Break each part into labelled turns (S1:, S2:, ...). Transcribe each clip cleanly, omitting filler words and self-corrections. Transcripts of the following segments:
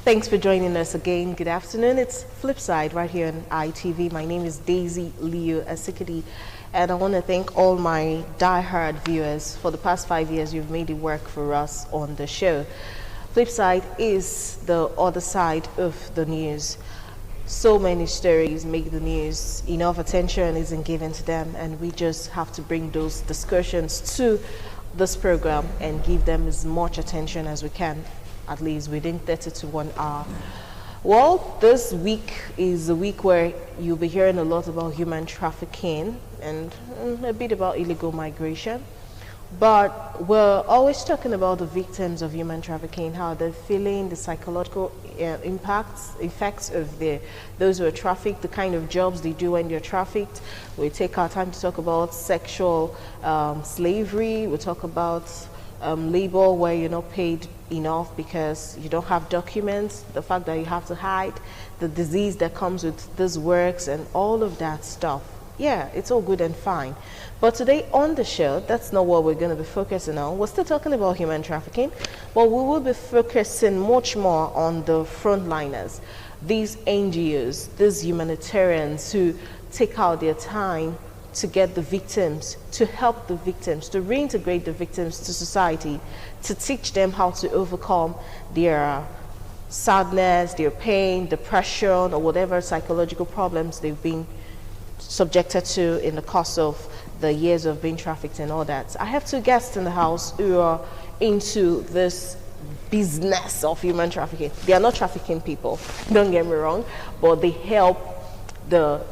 S1: Thanks for joining us again. Good afternoon. It's Flipside right here on ITV. My name is Daisy Leo Asikidi, and I want to thank all my die-hard viewers. For the past 5 years, you've made it work for us on the show. Flipside is the other side of the news. So many stories make the news, enough attention isn't given to them, and we just have to bring those discussions to this program and give them as much attention as we can, at least within 30 to 1 hour. Well, this week is a week where you'll be hearing a lot about human trafficking and a bit about illegal migration. But we're always talking about the victims of human trafficking, how they're feeling, the psychological effects of those who are trafficked, the kind of jobs they do when they're trafficked. We take our time to talk about sexual slavery. We talk about labor where you're not paid enough because you don't have documents, the fact that you have to hide, the disease that comes with these works and all of that stuff. Yeah, it's all good and fine. But today on the show, that's not what we're going to be focusing on. We're still talking about human trafficking, but we will be focusing much more on the frontliners, these NGOs, these humanitarians who take out their time to get the victims, to help the victims, to reintegrate the victims to society, to teach them how to overcome their sadness, their pain, depression, or whatever psychological problems they've been subjected to in the course of the years of being trafficked and all that. I have two guests in the house who are into this business of human trafficking. They are not trafficking people, don't get me wrong, but they help the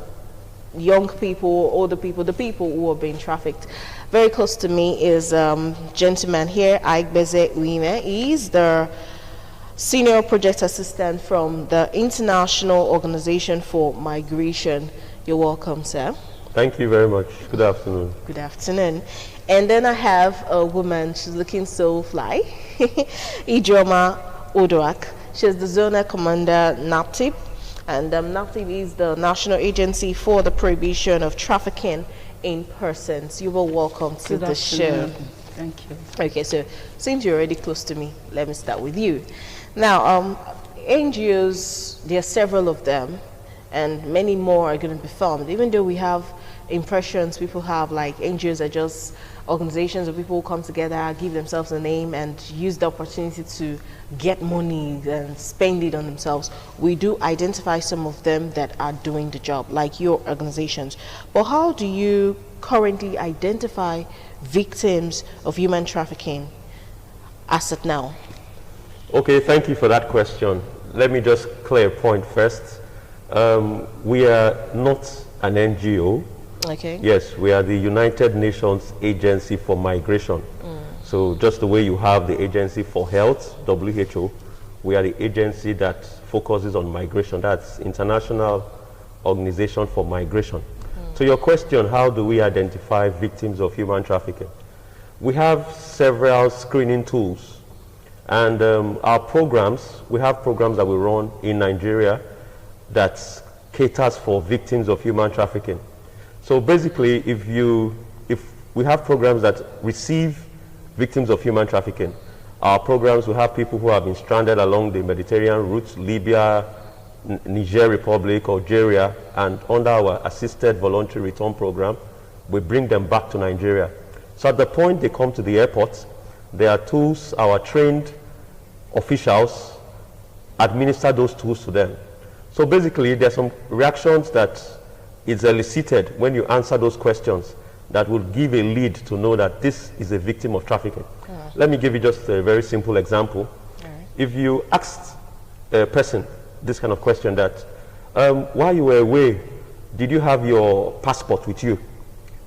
S1: young people, older people, the people who are being trafficked. Very close to me is gentleman here, Aigbeze Uime. He's the Senior Project Assistant from the International Organization for Migration. You're welcome, sir.
S2: Thank you very much. Good afternoon.
S1: Good afternoon. And then I have a woman, she's looking so fly, Ijoma Odoak. She's the Zonal Commander, NAPTIP. And NAPTIP is the National Agency for the Prohibition of Trafficking in Persons. You are welcome to the show.
S3: Thank you.
S1: Okay, so since you're already close to me, let me start with you. Now, NGOs, there are several of them, and many more are going to be formed. Even though we have impressions, people have like NGOs are just organizations of people who come together, give themselves a name, and use the opportunity to get money and spend it on themselves. We do identify some of them that are doing the job, like your organizations. But how do you currently identify victims of human trafficking as of now?
S2: Okay, thank you for that question. Let me just clear a point first. We are not an NGO.
S1: Okay.
S2: Yes, we are the United Nations Agency for Migration. So just the way you have the Agency for Health, WHO, we are the agency that focuses on migration. That's International Organization for Migration. So your question, how do we identify victims of human trafficking? We have several screening tools. And our programs, we have programs that we run in Nigeria that caters for victims of human trafficking. So basically, if we have programs that receive victims of human trafficking, our programs will have people who have been stranded along the Mediterranean route, Libya, Niger Republic, Algeria, and under our assisted voluntary return program, we bring them back to Nigeria. So at the point they come to the airport, there are tools, our trained officials administer those tools to them. So basically, there are some reactions that is elicited when you answer those questions that will give a lead to know that this is a victim of trafficking. Let me give you just a very simple example. If you asked a person this kind of question that, while you were away, did you have your passport with you?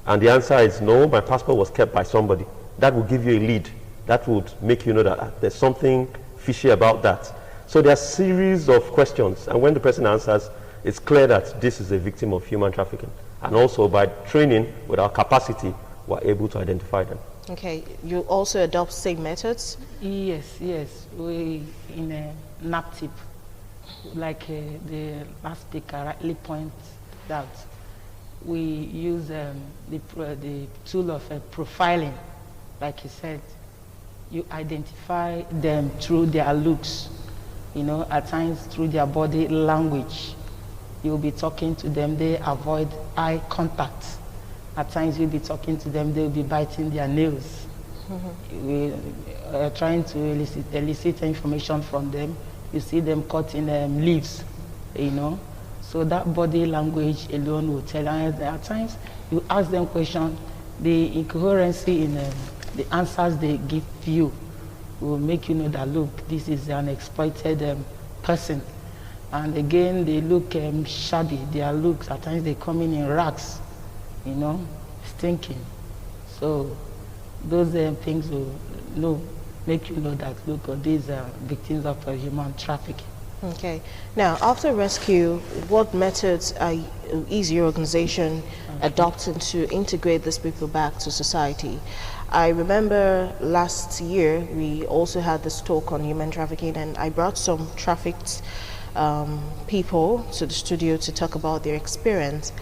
S2: And the answer is no, my passport was kept by somebody. That will give you a lead. That would make you know that there's something fishy about that. So there are a series of questions, and when the person answers, it's clear that this is a victim of human trafficking. And also by training with our capacity, we're able to identify them.
S1: Okay, you also adopt same methods?
S3: Yes. We in a NAPTIP, like the last speaker rightly pointed out, we use the tool of profiling, like he said. You identify them through their looks. You know, at times through their body language, you'll be talking to them, they avoid eye contact. At times you'll be talking to them, they'll be biting their nails. We are trying to elicit information from them. You see them cutting leaves, you know. So that body language alone will tell. And at times you ask them questions, the incoherency in the answers they give you will make you know that, look, this is an exploited person. And again, they look shabby. Their looks, at times they come in rags, you know, stinking. So those things will make you know that, look, these are victims of human trafficking.
S1: Okay. Now, after rescue, what methods is your organization adopting to integrate these people back to society? I remember last year we also had this talk on human trafficking, and I brought some trafficked people to the studio to talk about their experience.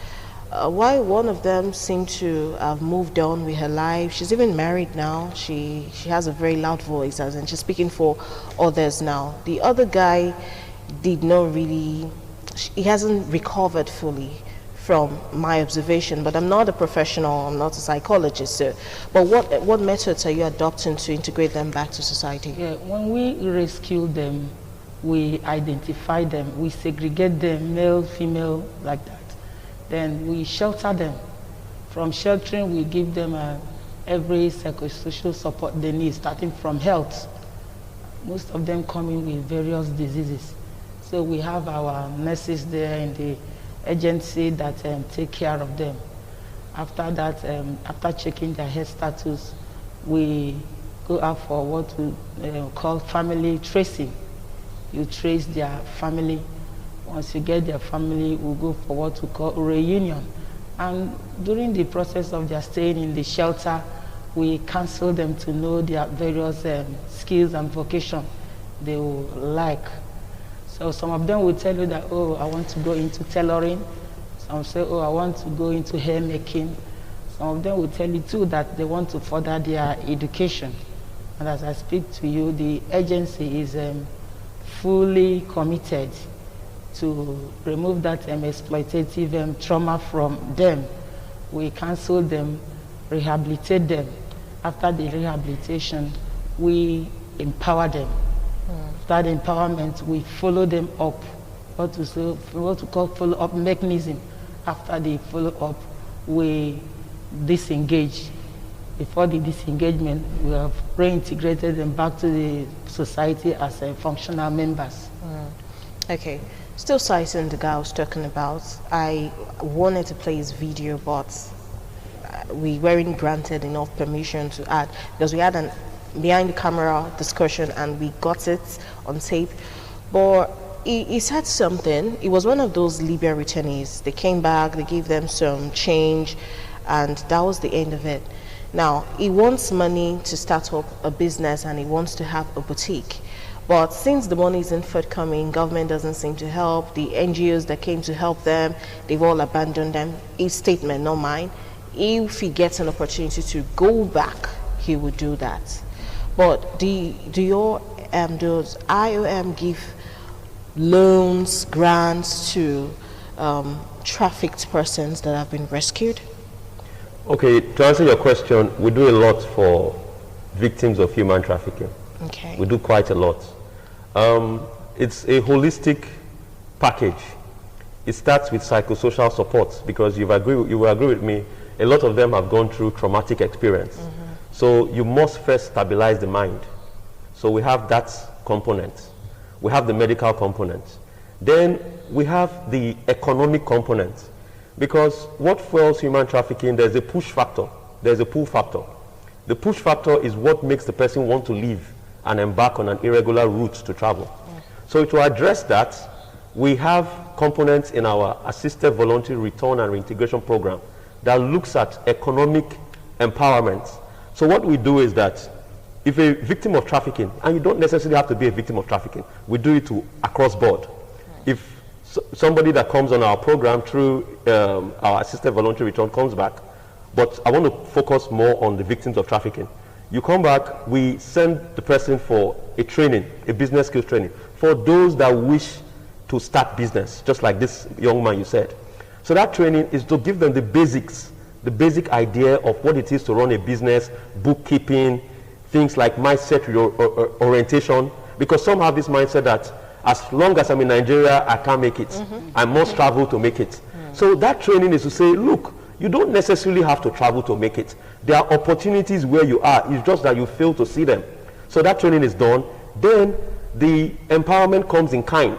S1: Why one of them seemed to have moved on with her life. She's even married now. She has a very loud voice, as in she's speaking for others now. The other guy did not really, he hasn't recovered fully from my observation, but I'm not a professional, I'm not a psychologist, so, but what methods are you adopting to integrate them back to society?
S3: Yeah, when we rescue them, we identify them, we segregate them, male, female, like that. Then we shelter them. From sheltering, we give them every psychosocial support they need, starting from health. Most of them come in with various diseases. So we have our nurses there in the agency that take care of them. After that, after checking their health status, we go out for what we call family tracing. You trace their family. Once you get their family, we go for what we call reunion. And during the process of their staying in the shelter, we counsel them to know their various skills and vocation they will like. So some of them will tell you that, oh, I want to go into tailoring. Some say, oh, I want to go into hair making. Some of them will tell you too that they want to further their education. And as I speak to you, the agency is fully committed to remove that exploitative trauma from them. We counsel them, rehabilitate them. After the rehabilitation, we empower them. That empowerment, we follow them up, what we call follow-up mechanism. After the follow-up, we disengage. Before the disengagement, we have reintegrated them back to the society as functional members.
S1: Okay, still citing the guy I was talking about, I wanted to play his video, but we weren't granted enough permission to add, because we had an behind the camera discussion and we got it on tape. But he said something. It was one of those Libya returnees. They came back, they gave them some change, and that was the end of it. Now, he wants money to start up a business and he wants to have a boutique. But since the money isn't forthcoming, government doesn't seem to help. The NGOs that came to help them, they've all abandoned them. His statement, not mine. If he gets an opportunity to go back, he would do that. But does IOM give loans, grants to trafficked persons that have been rescued?
S2: Okay, to answer your question, we do a lot for victims of human trafficking.
S1: Okay.
S2: We do quite a lot. It's a holistic package. It starts with psychosocial support, because you will agree with me, a lot of them have gone through traumatic experience. So you must first stabilize the mind. So we have that component. We have the medical component. Then we have the economic component. Because what fuels human trafficking, there's a push factor, there's a pull factor. The push factor is what makes the person want to leave and embark on an irregular route to travel. So to address that, we have components in our assisted voluntary return and reintegration program that looks at economic empowerment. So what we do is that if a victim of trafficking, and you don't necessarily have to be a victim of trafficking, we do it across board. If somebody that comes on our program through our assisted voluntary return comes back, but I want to focus more on the victims of trafficking. You come back, we send the person for a training, a business skills training, for those that wish to start business, just like this young man you said. So that training is to give them the basics, the basic idea of what it is to run a business, bookkeeping, things like mindset orientation, because some have this mindset that as long as I'm in Nigeria, I can't make it. I must travel to make it. So that training is to say, look, you don't necessarily have to travel to make it. There are opportunities where you are. It's just that you fail to see them. So that training is done. Then the empowerment comes in kind.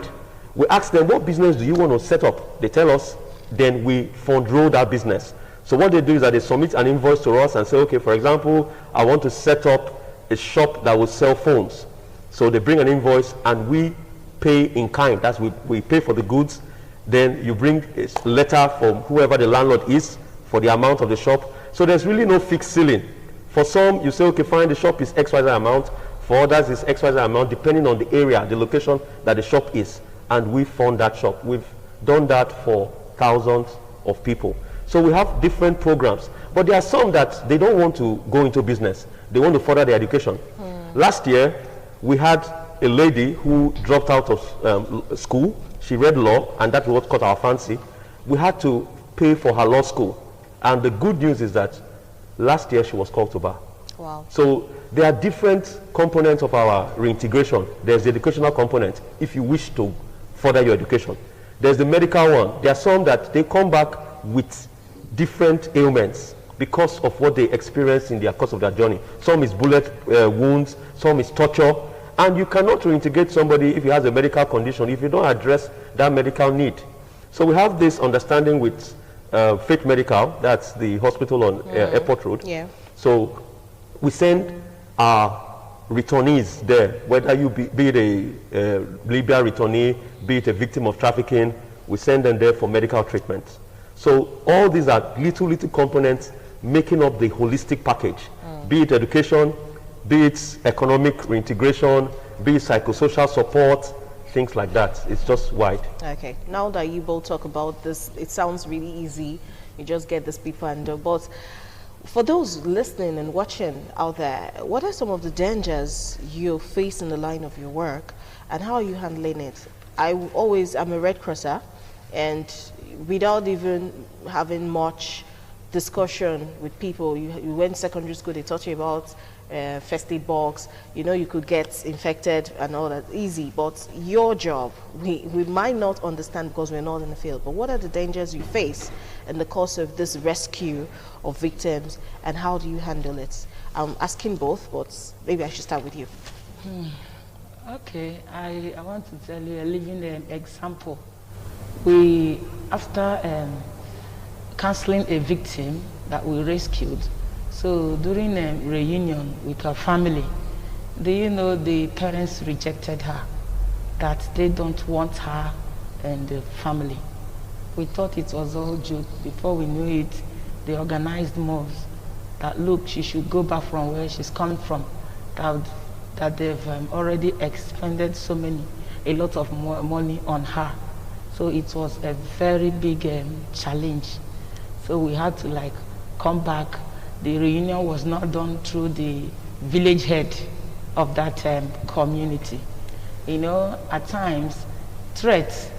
S2: We ask them, what business do you want to set up? They tell us. Then we fund roll that business. So what they do is that they submit an invoice to us and say, okay, for example, I want to set up a shop that will sell phones. So they bring an invoice and we pay in kind. That's we pay for the goods. Then you bring a letter from whoever the landlord is for the amount of the shop. So there's really no fixed ceiling. For some, you say, okay, fine, the shop is XYZ amount. For others, it's XYZ amount, depending on the area, the location that the shop is. And we fund that shop. We've done that for thousands of people. So we have different programs. But there are some that they don't want to go into business. They want to further their education. Last year, we had a lady who dropped out of school. She read law, and that was what caught our fancy. We had to pay for her law school. And the good news is that last year she was called to bar.
S1: Wow.
S2: So there are different components of our reintegration. There's the educational component, if you wish to further your education. There's the medical one. There are some that they come back with different ailments because of what they experienced in the course of their journey. Some is bullet wounds, some is torture. And you cannot reintegrate somebody if he has a medical condition if you don't address that medical need. So we have this understanding with Faith Medical, that's the hospital on Airport Road.
S1: Yeah.
S2: So we send our returnees there, whether you be it a Libya returnee, be it a victim of trafficking, we send them there for medical treatment. So all these are little components making up the holistic package, be it education, be it economic reintegration, be it psychosocial support, things like that. It's just wide.
S1: Okay, now that you both talk about this, it sounds really easy. You just get these people and do. But for those listening and watching out there, what are some of the dangers you face in the line of your work, and how are you handling it? I'm a Red Crosser, and without even having much discussion with people, you went to secondary school, they taught you about first aid box, you know, you could get infected and all that, easy. But your job, we might not understand because we're not in the field, but what are the dangers you face in the course of this rescue of victims, and how do you handle it? I'm asking both, but maybe I should start with you.
S3: Okay, I want to tell you a living example. After counseling a victim that we rescued, so during a reunion with her family, do you know the parents rejected her, that they don't want her and the family. We thought it was all joke. Before we knew it, they organized moves that, look, she should go back from where she's coming from, that they've already expended a lot of money on her. So it was a very big challenge. So we had to come back. The reunion was not done through the village head of that community. You know, at times, threats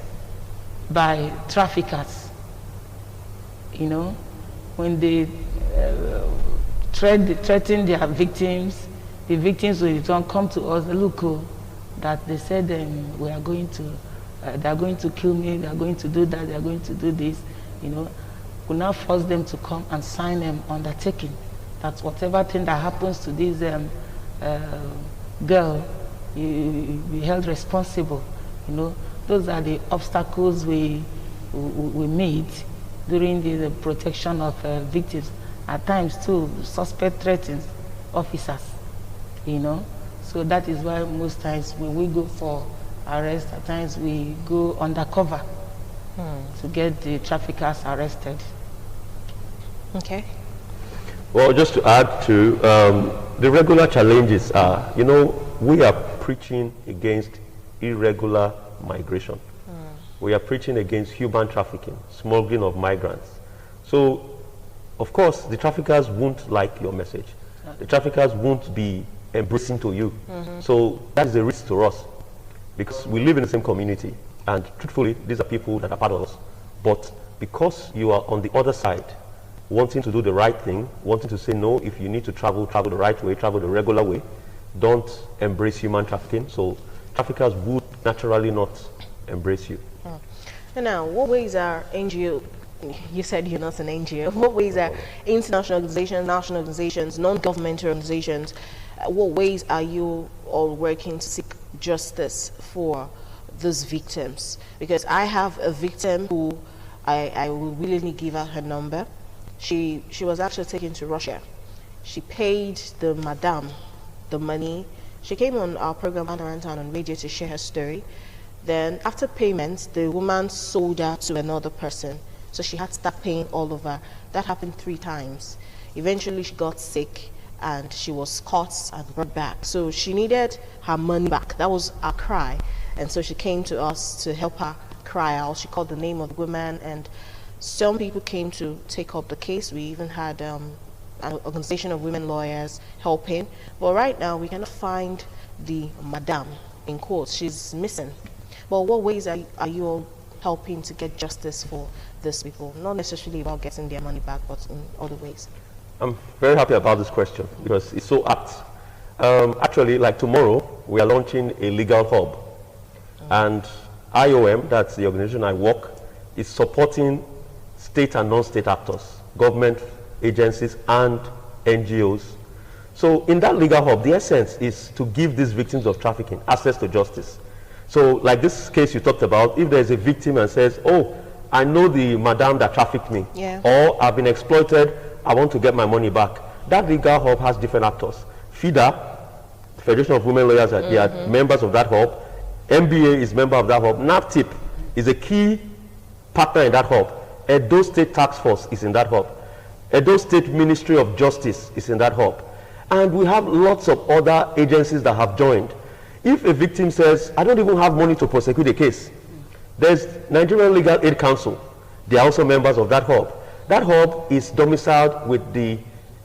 S3: by traffickers, you know, when they threaten their victims, the victims will return, come to us, look, that they said we are going to, they are going to kill me, they are going to do that, they are going to do this, you know. We now force them to come and sign an undertaking that whatever thing that happens to this girl, you be held responsible. You know, those are the obstacles we meet during the protection of victims. At times too, suspect threatens officers. You know, so that is why most times when we go for arrest, at times we go undercover to get the traffickers arrested.
S1: Okay.
S2: Well, just to add to the regular challenges are, you know, we are preaching against irregular migration. We are preaching against human trafficking, smuggling of migrants. So, of course, the traffickers won't like your message. The traffickers won't be embracing to you. So that is a risk to us. because we live in the same community, and truthfully, these are people that are part of us. But because you are on the other side, wanting to do the right thing, wanting to say no, if you need to travel the right way, travel the regular way, don't embrace human trafficking. So traffickers would naturally not embrace you.
S1: And now, what ways are NGO, you said you're not an NGO, what ways are international organizations, national organizations, non-governmental organizations, what ways are you all working to seek justice for those victims? Because I have a victim who I will willingly give out her number. She was actually taken to Russia. She paid the madam the money. She came on our program on radio to share her story. Then after payment, the woman sold her to another person. So she had to start paying all over. That happened 3 times. Eventually she got sick and she was caught and brought back. So she needed her money back. That was our cry. And so she came to us to help her cry out. She called the name of the woman, and some people came to take up the case. We even had an organization of women lawyers helping. But right now we cannot find the madam, in quotes. She's missing. But what ways are you all helping to get justice for these people? Not necessarily about getting their money back, but in other ways.
S2: I'm very happy about this question because it's so apt. Actually, like tomorrow, we are launching a legal hub. And IOM, that's the organization I work, is supporting state and non-state actors, government agencies and NGOs. So in that legal hub, the essence is to give these victims of trafficking access to justice. So like this case you talked about, if there's a victim and says, oh, I know the madam that trafficked me, or I've been exploited, I want to get my money back. That legal hub has different actors. FIDA, Federation of Women Lawyers, they are members of that hub. MBA is member of that hub. NAPTIP is a key partner in that hub. Edo State Task Force is in that hub. Edo State Ministry of Justice is in that hub. And we have lots of other agencies that have joined. If a victim says, I don't even have money to prosecute a case, there's Nigerian Legal Aid Council. They are also members of that hub. That hub is domiciled with the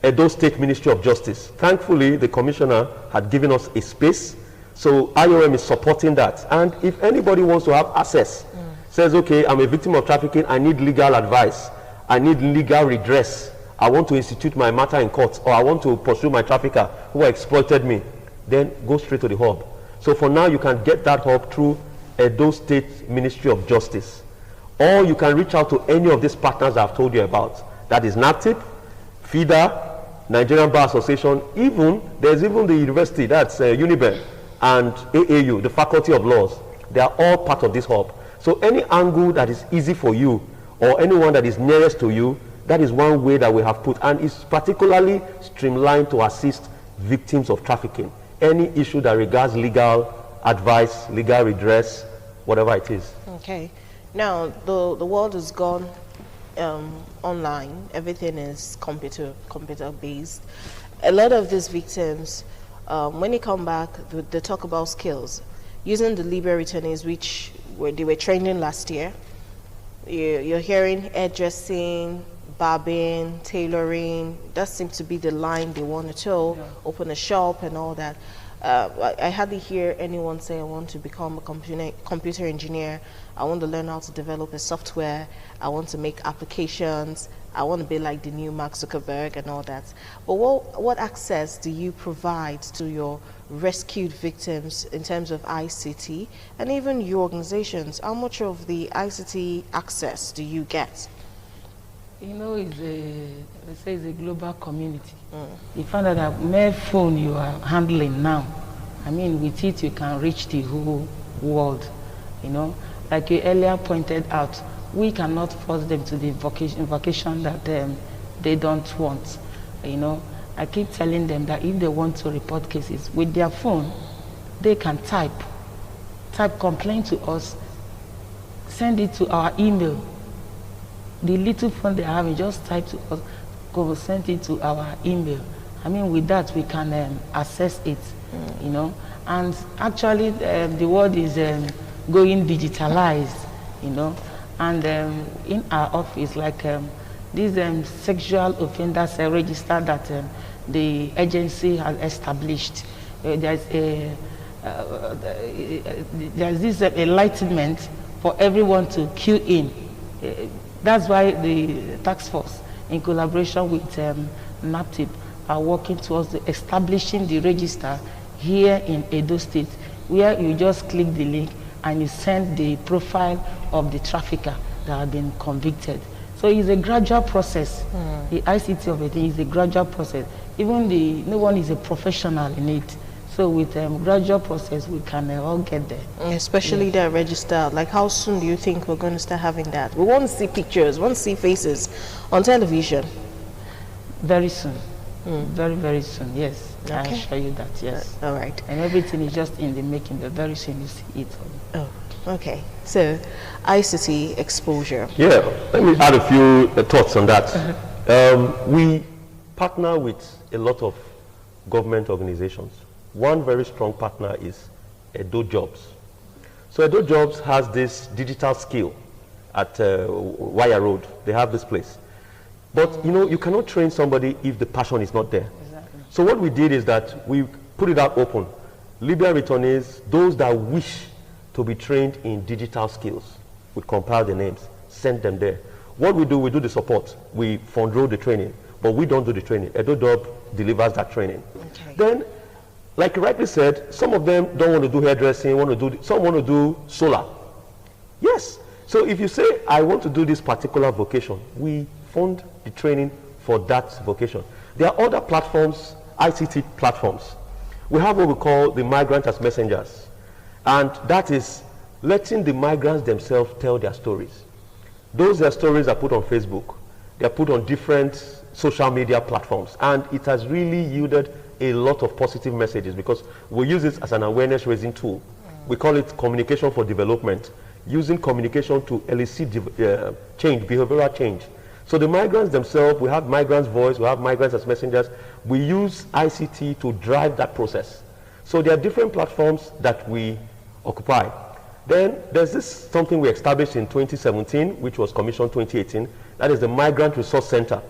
S2: Edo State Ministry of Justice. Thankfully, the commissioner had given us a space, so IOM is supporting that. And if anybody wants to have access, says, okay, I'm a victim of trafficking, I need legal advice, I need legal redress, I want to institute my matter in court, or I want to pursue my trafficker who exploited me, then go straight to the hub. So for now, you can get that hub through Edo State Ministry of Justice. Or you can reach out to any of these partners I've told you about. That is NAPTIP, FIDA, Nigerian Bar Association, there's even the university, that's UNIBEN, and AAU, the Faculty of Laws. They are all part of this hub. So any angle that is easy for you, or anyone that is nearest to you, that is one way that we have put, and it's particularly streamlined to assist victims of trafficking. Any issue that regards legal advice, legal redress, whatever it is.
S1: Okay. Now, the world has gone online. Everything is computer based. A lot of these victims, when they come back, they talk about skills. Using the Libya returnees, they were training last year. You're hearing hairdressing, barbing, tailoring. That seems to be the line they want to toe, open a shop and all that. I hardly hear anyone say, I want to become a computer engineer, I want to learn how to develop a software, I want to make applications, I want to be like the new Mark Zuckerberg and all that. But what access do you provide to your rescued victims in terms of ICT, and even your organizations? How much of the ICT access do you get?
S3: You know, it's a global community. You find out that mere phone you are handling now, I mean, with it you can reach the whole world. You know, like you earlier pointed out, we cannot force them to the vocation that they don't want. You know, I keep telling them that if they want to report cases with their phone, they can type complaint to us, send it to our email. The little phone they have, just type to us, go send it to our email. I mean, with that we can access it, you know. And actually, the world is going digitalized, you know. And in our office, like this sexual offenders register that the agency has established. There's there's this enlightenment for everyone to queue in. That's why the task force, in collaboration with NAPTIP, are working towards establishing the register here in Edo State, where you just click the link and you send the profile of the trafficker that have been convicted. So it's a gradual process. The ICT of it is a gradual process. Even no one is a professional in it. So with gradual process, we can all get there.
S1: Especially that register. Like, how soon do you think we're going to start having that? We want to see pictures, we want to see faces on television.
S3: Very soon. Very, very soon, yes.
S1: Okay.
S3: I assure you that, yes.
S1: All right.
S3: And everything is just in the making, but very soon you see it.
S1: Oh, okay. So, ICT exposure.
S2: Yeah, let me add a few thoughts on that. We partner with a lot of government organizations. One very strong partner is Edo Jobs. So Edo Jobs has this digital skill at Wire Road. They have this place. But, you know, you cannot train somebody if the passion is not there.
S3: Exactly.
S2: So what we did is that we put it out open. Libyan returnees, those that wish to be trained in digital skills, we compile the names, send them there. What we do the support. We fund-roll the training, but we don't do the training. Edo Job delivers that training.
S1: Okay.
S2: Then, like you rightly said, some of them don't want to do hairdressing, some want to do solar. Yes. So if you say, I want to do this particular vocation, we fund the training for that vocation. There are other platforms, ICT platforms. We have what we call the migrant as messengers. And that is letting the migrants themselves tell their stories. Their stories are put on Facebook. They are put on different social media platforms. And it has really yielded a lot of positive messages because we use it as an awareness raising tool. We call it communication for development, using communication to elicit change, behavioral change. So the migrants themselves, we have migrants' voice, we have migrants as messengers. We use ICT to drive that process. So there are different platforms that we occupy. Then there's something we established in 2017, which was commissioned 2018. That is the Migrant Resource Center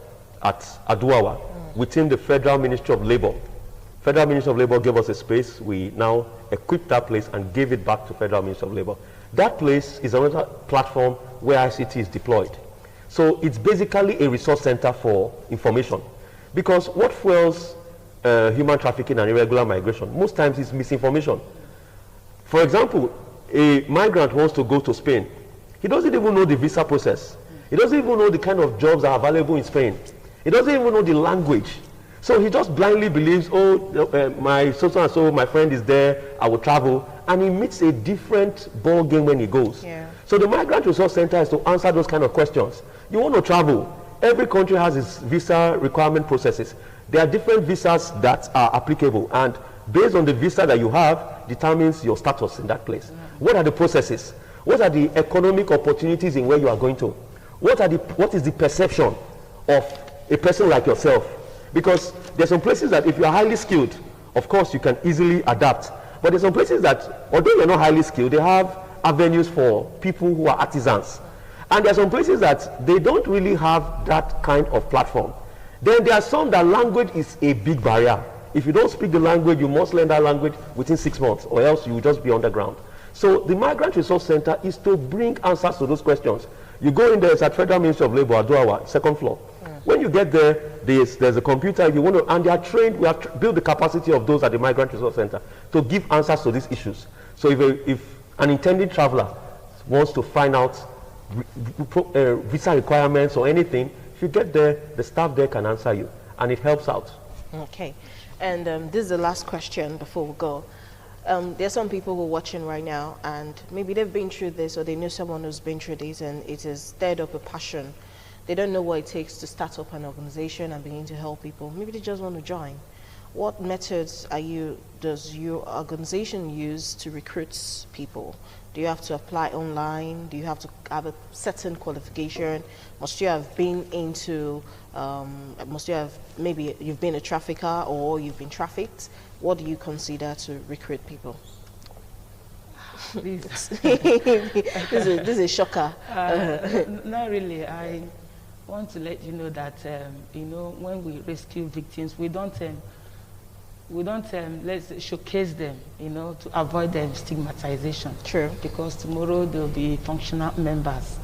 S2: at Aduawa within the Federal Ministry of Labor. Federal Ministry of Labor gave us a space. We now equipped that place and gave it back to Federal Ministry of Labor. That place is another platform where ICT is deployed. So it's basically a resource center for information. Because what fuels human trafficking and irregular migration most times is misinformation. For example, a migrant wants to go to Spain. He doesn't even know the visa process. He doesn't even know the kind of jobs that are available in Spain. He doesn't even know the language. So he just blindly believes, my so-and-so, my friend is there, I will travel. And he meets a different ball game when he goes.
S1: Yeah.
S2: So the Migrant Resource Center is to answer those kind of questions. You want to travel. Every country has its visa requirement processes. There are different visas that are applicable. And based on the visa that you have, determines your status in that place. What are the processes? What are the economic opportunities in where you are going to? What is the perception of a person like yourself? Because there's some places that if you are highly skilled, of course you can easily adapt. But there's some places that, although you're not highly skilled, they have avenues for people who are artisans. And there's some places that they don't really have that kind of platform. Then there are some that language is a big barrier. If you don't speak the language, you must learn that language within 6 months, or else you will just be underground. So the Migrant Resource Center is to bring answers to those questions. You go in there, it's at Federal Ministry of Labor, Aduawa, 2nd floor. When you get there, there's a computer, if you want to, and they are trained, we have built the capacity of those at the Migrant Resource Center to give answers to these issues. So if an intending traveler wants to find out visa requirements or anything, if you get there, the staff there can answer you, and it helps out.
S1: Okay. And this is the last question before we go. There are some people who are watching right now, and maybe they've been through this, or they know someone who's been through this, and it has stirred up a passion. They don't know what it takes to start up an organization and begin to help people. Maybe they just want to join. What methods does your organization use to recruit people? Do you have to apply online? Do you have to have a certain qualification? Must you have been into, maybe you've been a trafficker or you've been trafficked? What do you consider to recruit people? This is a shocker.
S3: Not really. I want to let you know that, when we rescue victims, we don't we don't let's showcase them, you know, to avoid them stigmatization.
S1: True.
S3: Because tomorrow they'll be functional members.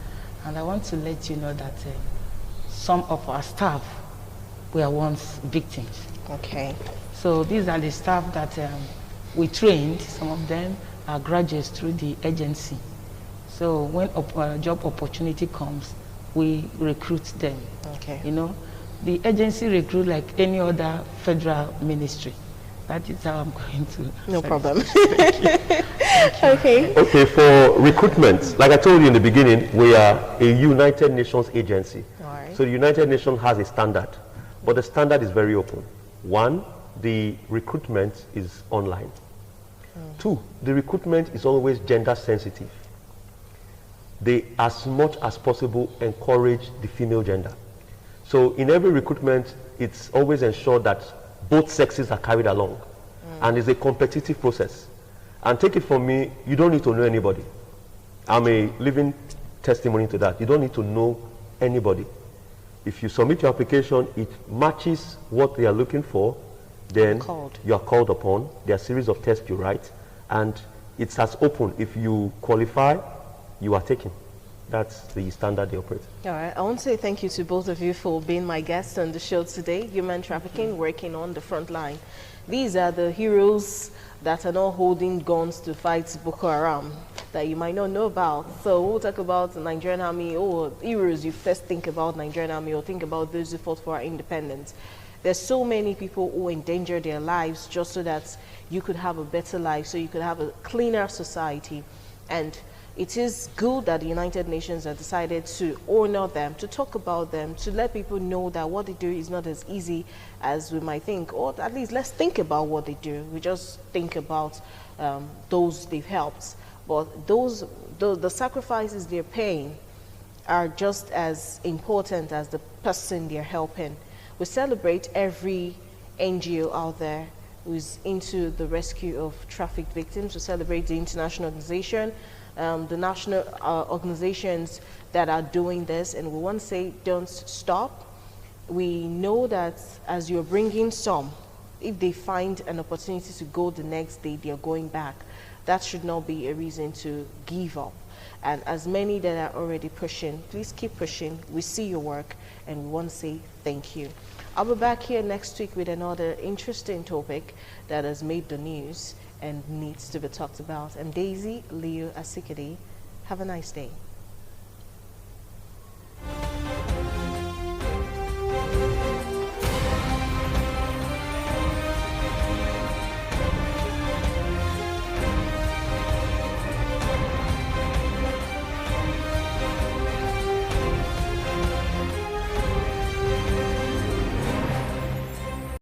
S3: And I want to let you know that some of our staff were once victims.
S1: Okay.
S3: So these are the staff that we trained. Some of them are graduates through the agency. So when a job opportunity comes, we recruit them.
S1: Okay.
S3: You know, the agency recruit like any other federal ministry. That is how I'm going to.
S1: No problem.
S3: Thank you.
S1: Okay.
S2: Okay, for recruitment, like I told you in the beginning, we are a United Nations agency.
S1: All right.
S2: So the United Nations has a standard, but the standard is very open. One, the recruitment is online. Two, the recruitment is always gender sensitive. They, as much as possible, encourage the female gender. So in every recruitment, it's always ensured that both sexes are carried along. And it's a competitive process. And take it from me, you don't need to know anybody. I'm a living testimony to that. You don't need to know anybody. If you submit your application, it matches what they are looking for, then you are called upon. There are a series of tests you write, and it's as open. If you qualify, you are taken. That's the standard they operate.
S1: All right. I want to say thank you to both of you for being my guests on the show today. Human trafficking, working on the front line. These are the heroes that are not holding guns to fight Boko Haram that you might not know about. So we'll talk about the Nigerian Army or heroes. You first think about Nigerian Army or think about those who fought for our independence. There's so many people who endanger their lives just so that you could have a better life, so you could have a cleaner society. And it is good that the United Nations have decided to honor them, to talk about them, to let people know that what they do is not as easy as we might think, or at least let's think about what they do. We just think about those they've helped. But the sacrifices they're paying are just as important as the person they're helping. We celebrate every NGO out there who's into the rescue of trafficked victims. We celebrate the international organization, the national organizations that are doing this, and we want to say don't stop. We know that as you're bringing some, if they find an opportunity to go the next day, they're going back. That should not be a reason to give up. And as many that are already pushing, please keep pushing. We see your work, and we want to say thank you. I'll be back here next week with another interesting topic that has made the news and needs to be talked about. I'm Daisy Leo Asikidi. Have a nice day.